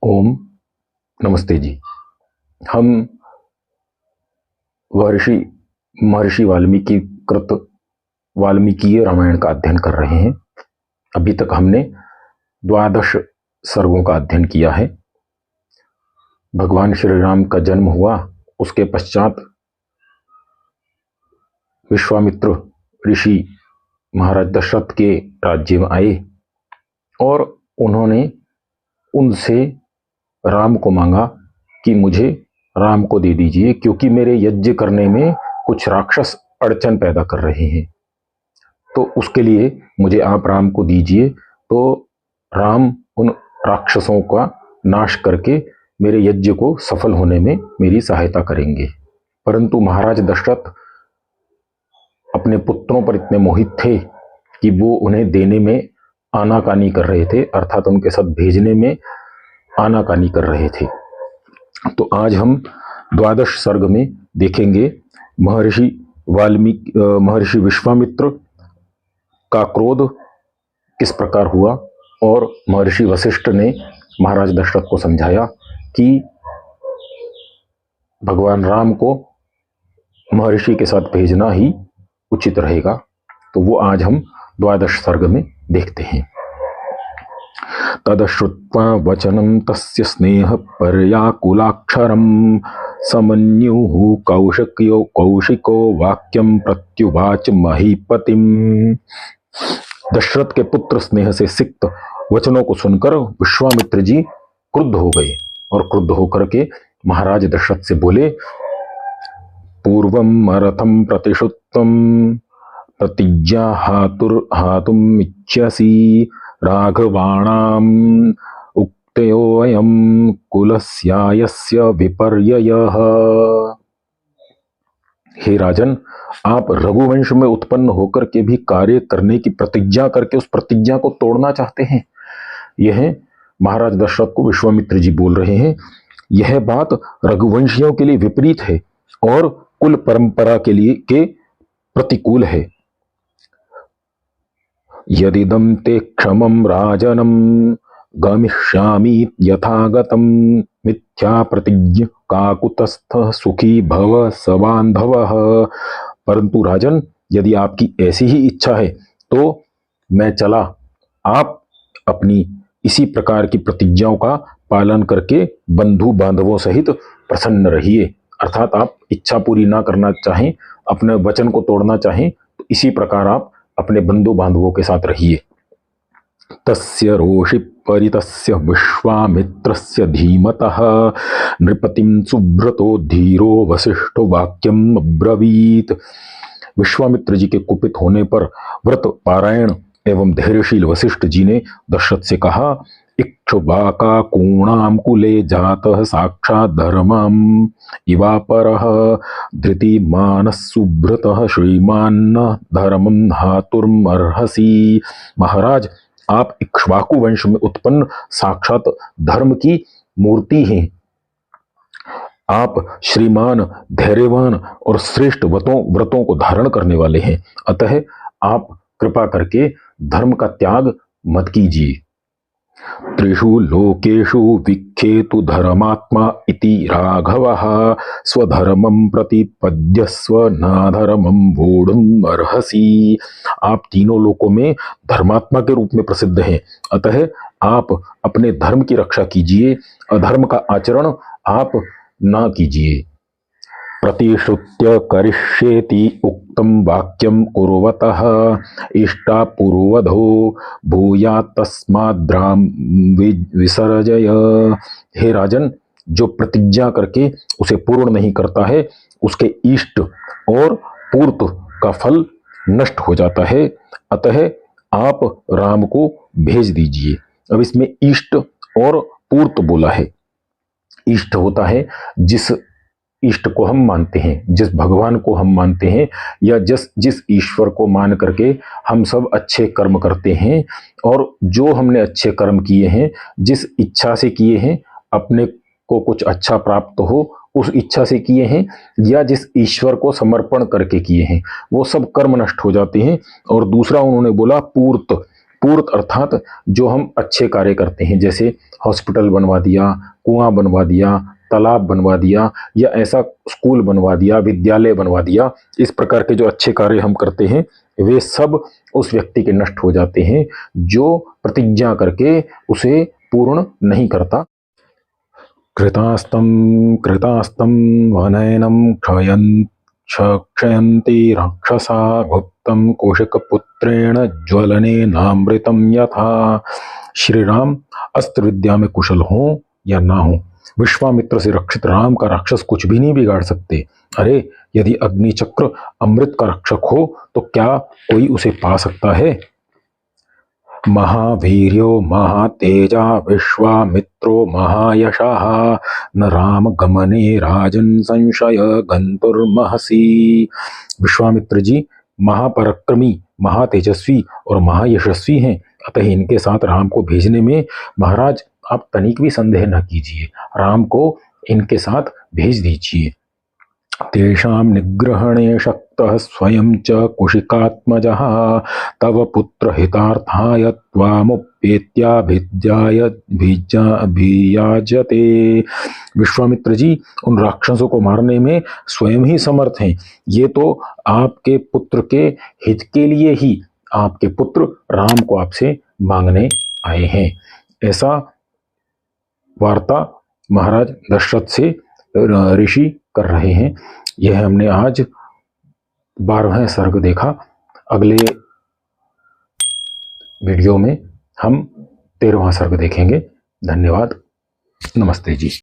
ओम नमस्ते जी। हम महर्षि महर्षि वाल्मीकि कृत वाल्मीकीय रामायण का अध्ययन कर रहे हैं। अभी तक हमने 12 सर्गों का अध्ययन किया है। भगवान श्री राम का जन्म हुआ, उसके पश्चात विश्वामित्र ऋषि महाराज दशरथ के राज्य में आए और उन्होंने उनसे राम को मांगा कि मुझे राम को दे दीजिए, क्योंकि मेरे यज्ञ करने में कुछ राक्षस अड़चन पैदा कर रहे हैं, तो उसके लिए मुझे आप राम को दीजिए। तो राम उन राक्षसों का नाश करके मेरे यज्ञ को सफल होने में मेरी सहायता करेंगे। परंतु महाराज दशरथ अपने पुत्रों पर इतने मोहित थे कि वो उन्हें देने में आनाकानी कर रहे थे, अर्थात उनके साथ भेजने में आनाकानी कर रहे थे। तो आज हम 12 सर्ग में देखेंगे महर्षि विश्वामित्र का क्रोध किस प्रकार हुआ और महर्षि वशिष्ठ ने महाराज दशरथ को समझाया कि भगवान राम को महर्षि के साथ भेजना ही उचित रहेगा। तो वो आज हम 12 सर्ग में देखते हैं। तदश्रुत्वा वचनं तस्य स्नेह पर्याकुलाक्षरं समन्युः कौशिको वाक्यं प्रत्युवाच महीपतिम्। दशरथ के पुत्र स्नेह से सिक्त वचनों को सुनकर विश्वामित्र जी क्रुद्ध हो गए और क्रुद्ध होकर के महाराज दशरथ से बोले, पूर्वम अरथम प्रतिशुत्तम प्रतिज्ञा हातुम इच्छसि राघवाणाम उक्तयोऽयं कुलस्यायस्य विपर्ययः। हे राजन, आप रघुवंश में उत्पन्न होकर के भी कार्य करने की प्रतिज्ञा करके उस प्रतिज्ञा को तोड़ना चाहते हैं। यह महाराज दशरथ को विश्वामित्र जी बोल रहे हैं। यह बात रघुवंशियों के लिए विपरीत है और कुल परंपरा के लिए के प्रतिकूल है। यदिदं ते क्षमं राजनं गमिष्यामि यथागतं मिथ्या प्रतिज्ञ काकुतस्थः सुखी भव सबान्धवः। परंतु राजन, यदि आपकी ऐसी ही इच्छा है तो मैं चला। आप अपनी इसी प्रकार की प्रतिज्ञाओं का पालन करके बंधु बांधवों सहित प्रसन्न रहिए। अर्थात आप इच्छा पूरी ना करना चाहें, अपने वचन को तोड़ना चाहें, तो इसी प्रकार आप अपने बंधु बांधवों के साथ रहिए। तस्य रोषि परितस्य विश्वामित्रस्य धीमतः नृपतिं सुब्रतो धीरो वसिष्ठो वाक्यम अब्रवीत। विश्वामित्र जी के कुपित होने पर व्रत पारायण एवं धैर्यशील वशिष्ठ जी ने दशरथ से कहा, इक्ष्वाका कूणाम कुले जातः साक्षात् धर्मम इवापरः धृतिमानः सुब्रतः श्रीमान्न धर्मं धातुर्मर्हसि। महाराज, आप इक्ष्वाकु वंश में उत्पन्न साक्षात धर्म की मूर्ति हैं। आप श्रीमान, धैर्यवान और श्रेष्ठ व्रतों को धारण करने वाले हैं। अतः आप कृपा करके धर्म का त्याग मत कीजिए। त्रिषु लोकेषु विख्येतु धर्मात्मा इति राघवः स्वधर्मं प्रतिपद्यस्व नाधर्मं वोढुम् अर्हसि। आप तीनों लोकों में धर्मात्मा के रूप में प्रसिद्ध हैं, अतः आप अपने धर्म की रक्षा कीजिए, अधर्म का आचरण आप ना कीजिए। प्रतिश्रुत्य करिष्येति उक्तं वाक्यं कुर्वतः इष्टापूर्वधो भूयात् तस्माद्राम विसर्जय। हे राजन, जो प्रतिज्ञा करके उसे पूर्ण नहीं करता है, उसके इष्ट और पूर्त का फल नष्ट हो जाता है। अतः आप राम को भेज दीजिए। अब इसमें इष्ट और पूर्त बोला है। इष्ट होता है जिस इष्ट को हम मानते हैं, जिस भगवान को हम मानते हैं, या जिस ईश्वर को मान करके हम सब अच्छे कर्म करते हैं, और जो हमने अच्छे कर्म किए हैं, जिस इच्छा से किए हैं, अपने को कुछ अच्छा प्राप्त हो उस इच्छा से किए हैं, या जिस ईश्वर को समर्पण करके किए हैं, वो सब कर्म नष्ट हो जाते हैं। और दूसरा उन्होंने बोला पूर्त, पूर्त अर्थात जो हम अच्छे कार्य करते हैं, जैसे हॉस्पिटल बनवा दिया, कुआं बनवा दिया, तालाब बनवा दिया, या ऐसा स्कूल बनवा दिया, विद्यालय बनवा दिया, इस प्रकार के जो अच्छे कार्य हम करते हैं वे सब उस व्यक्ति के नष्ट हो जाते हैं जो प्रतिज्ञा करके उसे पूर्ण नहीं करता। कृतास्तं कृतास्तं वनयनं क्षयन्ति राक्षसा गुप्तं कौशिकपुत्रेण ज्वलनेनामृतं यथा। श्री राम अस्त्र विद्या में कुशल हों या ना हो, विश्वामित्र से रक्षित राम का राक्षस कुछ भी नहीं बिगाड़ सकते। अरे यदि अग्निचक्र अमृत का रक्षक हो तो क्या कोई उसे पा सकता है। महावीर्यो महातेजा विश्वामित्रो महायशः न राम गमने राजन संशय गंतुर्महसी। विश्वामित्र जी महापराक्रमी, महातेजस्वी और महायशस्वी हैं, अतः इनके साथ राम को भेजने में महाराज आप तनिक भी संदेह न कीजिए, राम को इनके साथ भेज दीजिए। तेषां निग्रहणे शक्तः स्वयं च कुशिकात्मजः तव पुत्र हितार्थाय त्वामुपेत्याभियाजते। विश्वामित्र जी उन राक्षसों को मारने में स्वयं ही समर्थ हैं, ये तो आपके पुत्र के हित के लिए ही आपके पुत्र राम को आपसे मांगने आए हैं। ऐसा वार्ता महाराज दशरथ से ऋषि कर रहे हैं। यह हमने आज 12वां सर्ग देखा। अगले वीडियो में हम 13वां सर्ग देखेंगे। धन्यवाद। नमस्ते जी।